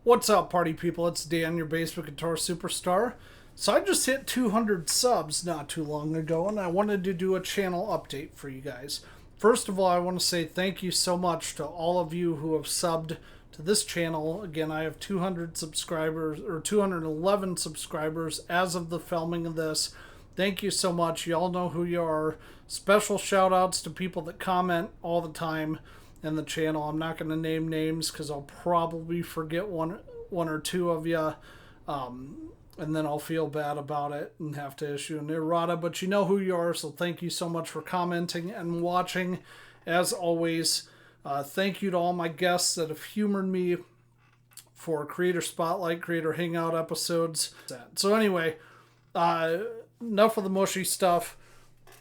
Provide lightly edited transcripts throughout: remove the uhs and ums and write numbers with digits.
What's up, party people? It's Dan, your basement guitar superstar. So I just hit 200 subs not too long ago, and I wanted to do a channel update for you guys. First of all, I want to say thank you so much to all of you who have subbed to this channel. Again, I have 200 subscribers, or 211 subscribers as of the filming of this. Thank you so much. You all know who you are. Special shout outs to people that comment all the time in the channel. I'm not going to name names because I'll probably forget one or two of you, and then I'll feel bad about it and have to issue an errata. But you know who you are, so thank you so much for commenting and watching. As always, thank you to all my guests that have humored me for Creator Spotlight, Creator Hangout episodes. So anyway, enough of the mushy stuff.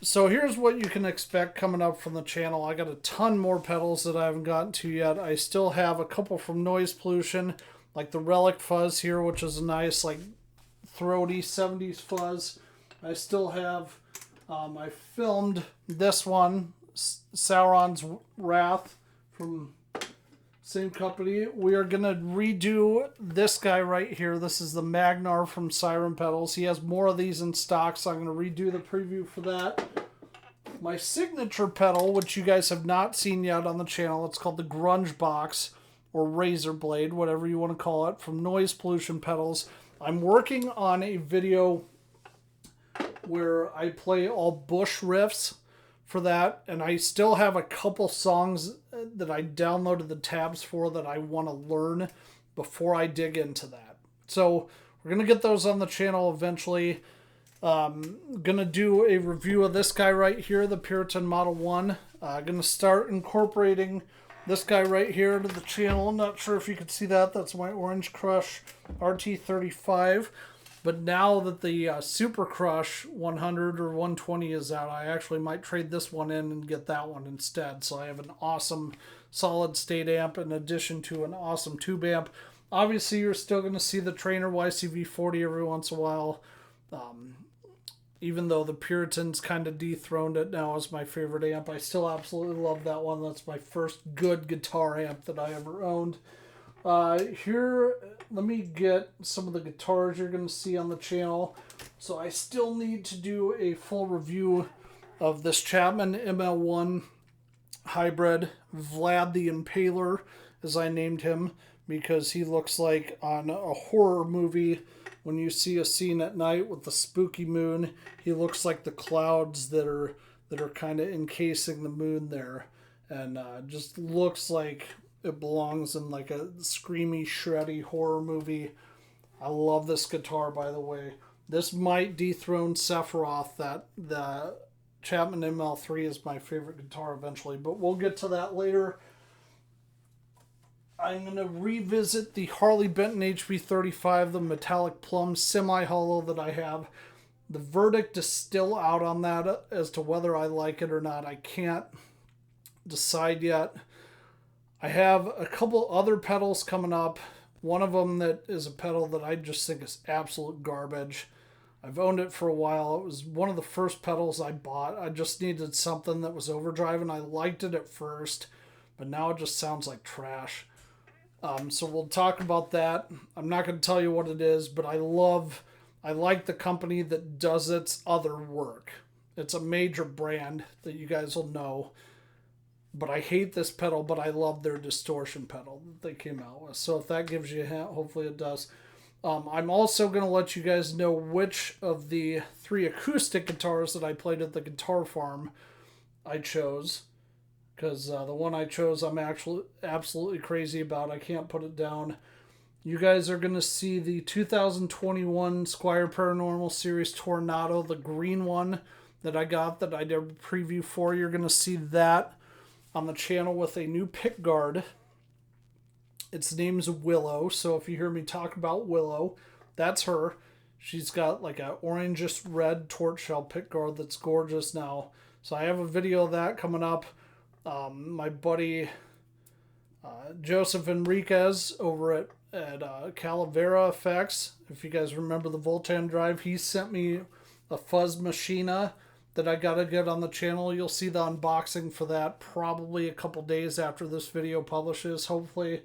So here's what you can expect coming up from the channel. I got a ton more pedals that I haven't gotten to yet. I still have a couple from Noise Pollution, like the Relic Fuzz here, which is a nice, like, throaty 70s fuzz. I still have, I filmed this one, Sauron's Wrath, from same company. We are going to redo this guy right here. This is the Magnar from Siren Pedals. He has more of these in stock, so I'm going to redo the preview for that. My signature pedal, which you guys have not seen yet on the channel, it's called the Grunge Box, or Razor Blade, whatever you want to call it, from Noise Pollution Pedals. I'm working on a video where I play all Bush riffs for that, and I still have a couple songs that I downloaded the tabs for that I want to learn before I dig into that. So we're going to get those on the channel eventually. Gonna do a review of this guy right here, the Puritan Model 1. Gonna start incorporating this guy right here to the channel. Not sure if you can see that. That's my Orange Crush RT35. But now that the Super Crush 100 or 120 is out, I actually might trade this one in and get that one instead. So I have an awesome solid state amp in addition to an awesome tube amp. Obviously, you're still going to see the Trainer YCV40 every once in a while. Even though the Puritans kind of dethroned it now as my favorite amp, I still absolutely love that one. That's my first good guitar amp that I ever owned. Here, let me get some of the guitars you're going to see on the channel. So I still need to do a full review of this Chapman ML1 hybrid, Vlad the Impaler, as I named him, because he looks like on a horror movie. When you see a scene at night with the spooky moon, he looks like the clouds that are kind of encasing the moon there, and just looks like it belongs in like a screamy, shreddy horror movie. I love this guitar, by the way. This might dethrone Sephiroth. That the Chapman ML3 is my favorite guitar eventually, but we'll get to that later. I'm going to revisit the Harley Benton HB35, the metallic plum semi-hollow that I have. The verdict is still out on that as to whether I like it or not. I can't decide yet. I have a couple other pedals coming up. One of them that is a pedal that I just think is absolute garbage. I've owned it for a while. It was one of the first pedals I bought. I just needed something that was overdrive, and I liked it at first, but now it just sounds like trash. So we'll talk about that. I'm not going to tell you what it is, but I like the company that does its other work. It's a major brand that you guys will know. But I hate this pedal, but I love their distortion pedal that they came out with. So if that gives you a hint, hopefully it does. I'm also going to let you guys know which of the 3 acoustic guitars that I played at the Guitar Farm I chose. Because the one I chose I'm actually absolutely crazy about. I can't put it down. You guys are going to see the 2021 Squier Paranormal Series Tornado, the green one that I got that I did a preview for. You're going to see that on the channel with a new pickguard. Its name's Willow, so if you hear me talk about Willow, that's her. She's got like a orangish red torch shell pickguard that's gorgeous now. So I have a video of that coming up. My buddy Joseph Enriquez over at Calavera Effects, if you guys remember the Voltan drive, he sent me a Fuzz Machina that I gotta get on the channel. You'll see the unboxing for that probably a couple days after this video publishes, hopefully.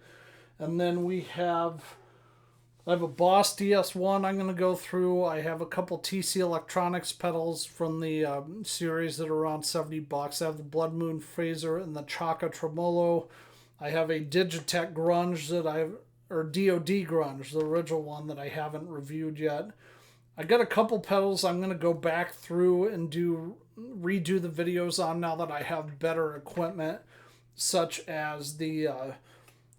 And then we have I have a Boss DS1 I'm going to go through. I have a couple TC Electronics pedals from the series that are around $70. I have the Blood Moon Phaser and the Chaka Tremolo. I have a Digitech Grunge or DoD Grunge, the original one that I haven't reviewed yet. I got a couple pedals I'm going to go back through and redo the videos on now that I have better equipment, such as the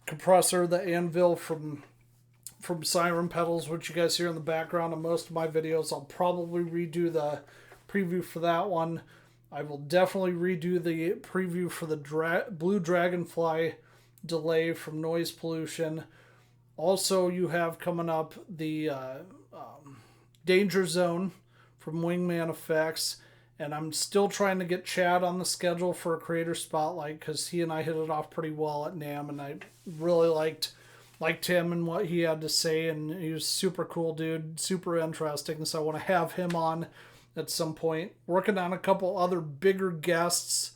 compressor, the Anvil from Siren Pedals, which you guys hear in the background of most of my videos. I'll probably redo the preview for that one. I will definitely redo the preview for the Blue Dragonfly delay from Noise Pollution. Also, you have coming up the Danger Zone from Wingman Effects. And I'm still trying to get Chad on the schedule for a Creator Spotlight because he and I hit it off pretty well at NAMM, and I really liked him and what he had to say, and he was super cool dude, super interesting, so I want to have him on at some point. Working on a couple other bigger guests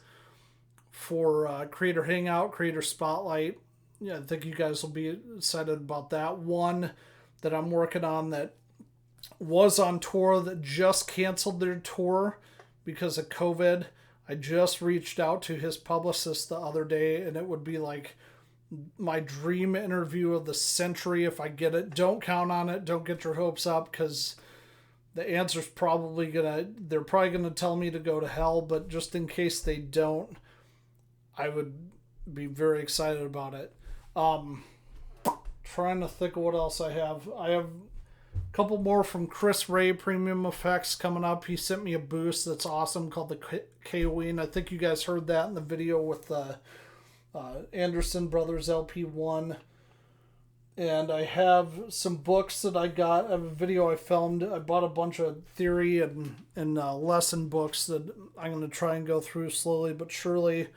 for Creator Hangout, Creator Spotlight. Yeah, I think you guys will be excited about that. One that I'm working on that was on tour that just canceled their tour because of COVID. I just reached out to his publicist the other day, and it would be like my dream interview of the century if I get it. Don't count on it. Don't get your hopes up, because the answer's they're probably gonna tell me to go to hell, but just in case they don't, I would be very excited about it. Trying to think of what else I have. I have a couple more from Chris Ray Premium Effects coming up. He sent me a boost that's awesome called the K-Ween. I think you guys heard that in the video with the Anderson Brothers LP1. And I have some books that I got. I have a video I filmed. I bought a bunch of theory and lesson books that I'm going to try and go through slowly but surely.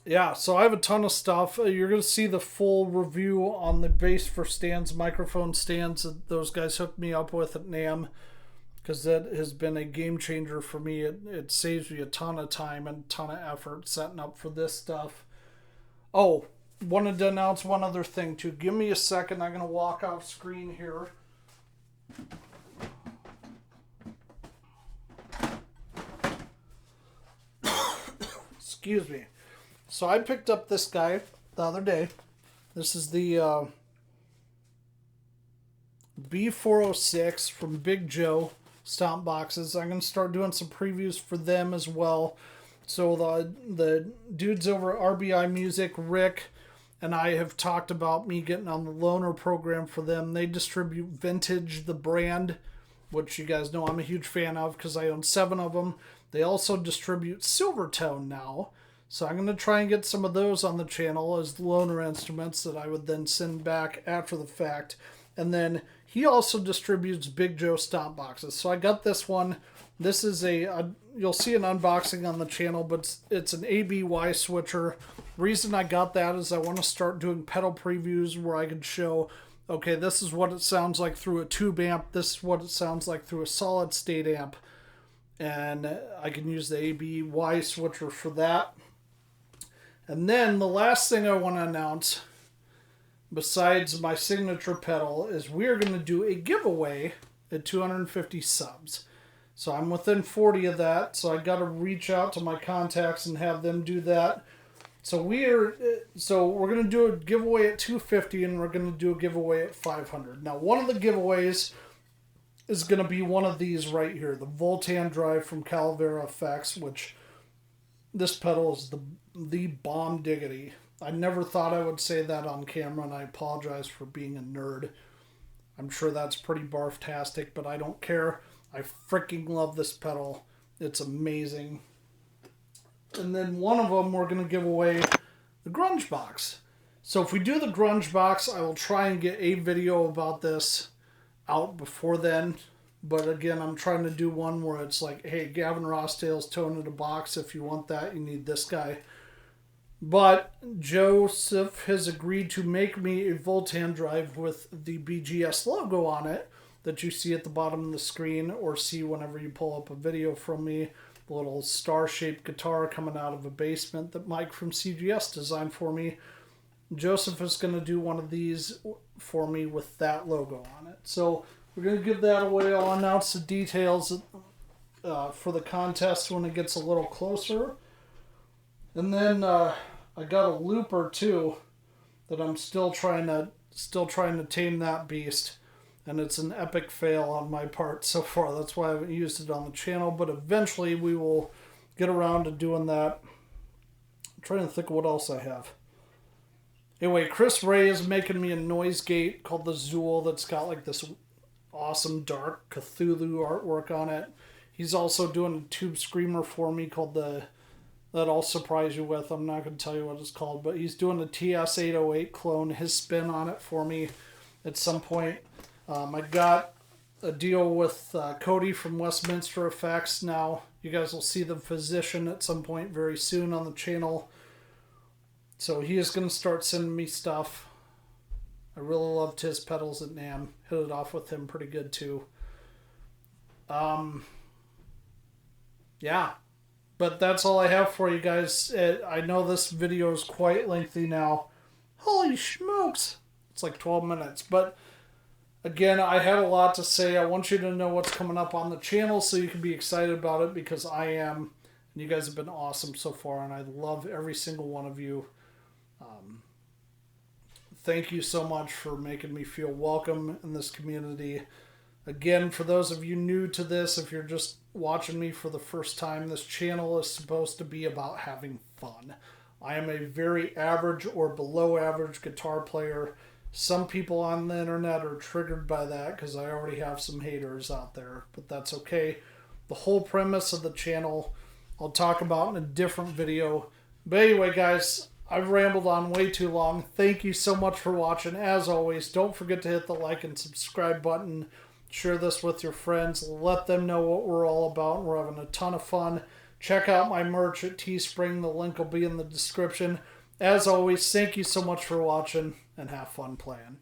Yeah, so I have a ton of stuff. You're going to see the full review on the Bass for Stands microphone stands that those guys hooked me up with at NAMM, because that has been a game changer for me. It saves me a ton of time and a ton of effort setting up for this stuff. Oh, wanted to announce one other thing too. Give me a second. I'm going to walk off screen here. Excuse me. So I picked up this guy the other day. This is the B406 from Big Joe Stomp Boxes. I'm going to start doing some previews for them as well. So the dudes over at RBI Music, Rick, and I have talked about me getting on the loaner program for them. They distribute Vintage, the brand, which you guys know I'm a huge fan of because I own 7 of them. They also distribute Silvertone now. So I'm going to try and get some of those on the channel as loaner instruments that I would then send back after the fact. And then he also distributes Big Joe Stomp Boxes. So I got this one. This is you'll see an unboxing on the channel, but it's an ABY switcher. Reason I got that is I want to start doing pedal previews where I can show, okay, this is what it sounds like through a tube amp. This is what it sounds like through a solid state amp. And I can use the ABY switcher for that. And then the last thing I want to announce, besides my signature pedal, is we're going to do a giveaway at 250 subs. So I'm within 40 of that, so I got to reach out to my contacts and have them do that. So we're going to do a giveaway at 250, and we're going to do a giveaway at 500. Now, one of the giveaways is going to be one of these right here, the Voltan Drive from Calavera Effects, which this pedal is the bomb diggity. I never thought I would say that on camera, and I apologize for being a nerd. I'm sure that's pretty barf-tastic, but I don't care. I freaking love this pedal. It's amazing. And then one of them, we're going to give away the Grunge Box. So if we do the Grunge Box, I will try and get a video about this out before then. But again, I'm trying to do one where it's like, hey, Gavin Rossdale's Tone in a Box. If you want that, you need this guy. But Joseph has agreed to make me a Voltan Drive with the BGS logo on it that you see at the bottom of the screen, or see whenever you pull up a video from me. The little star-shaped guitar coming out of a basement that Mike from CGS designed for me. Joseph is going to do one of these for me with that logo on it. So we're going to give that away. I'll announce the details for the contest when it gets a little closer. And then I got a looper too that I'm still trying to tame that beast. And it's an epic fail on my part so far. That's why I haven't used it on the channel. But eventually we will get around to doing that. I'm trying to think of what else I have. Anyway, Chris Ray is making me a noise gate called the Zool that's got like this awesome dark Cthulhu artwork on it. He's also doing a tube screamer for me called that I'll surprise you with. I'm not going to tell you what it's called, but he's doing a TS-808 clone, his spin on it for me at some point. I got a deal with Cody from Westminster Effects now. You guys will see the physician at some point very soon on the channel. So he is going to start sending me stuff. I really loved his pedals at NAMM. Hit it off with him pretty good too. Yeah. But that's all I have for you guys. I know this video is quite lengthy now. Holy smokes. It's like 12 minutes. But again, I had a lot to say. I want you to know what's coming up on the channel so you can be excited about it, because I am. And you guys have been awesome so far, and I love every single one of you. Thank you so much for making me feel welcome in this community. Again, for those of you new to this, if you're just watching me for the first time, this channel is supposed to be about having fun. I am a very average or below average guitar player. Some people on the internet are triggered by that because I already have some haters out there, but that's okay. The whole premise of the channel I'll talk about in a different video. But anyway, guys, I've rambled on way too long. Thank you so much for watching. As always, don't forget to hit the like and subscribe button. Share this with your friends. Let them know what we're all about. We're having a ton of fun. Check out my merch at Teespring. The link will be in the description. As always, thank you so much for watching, and have fun playing.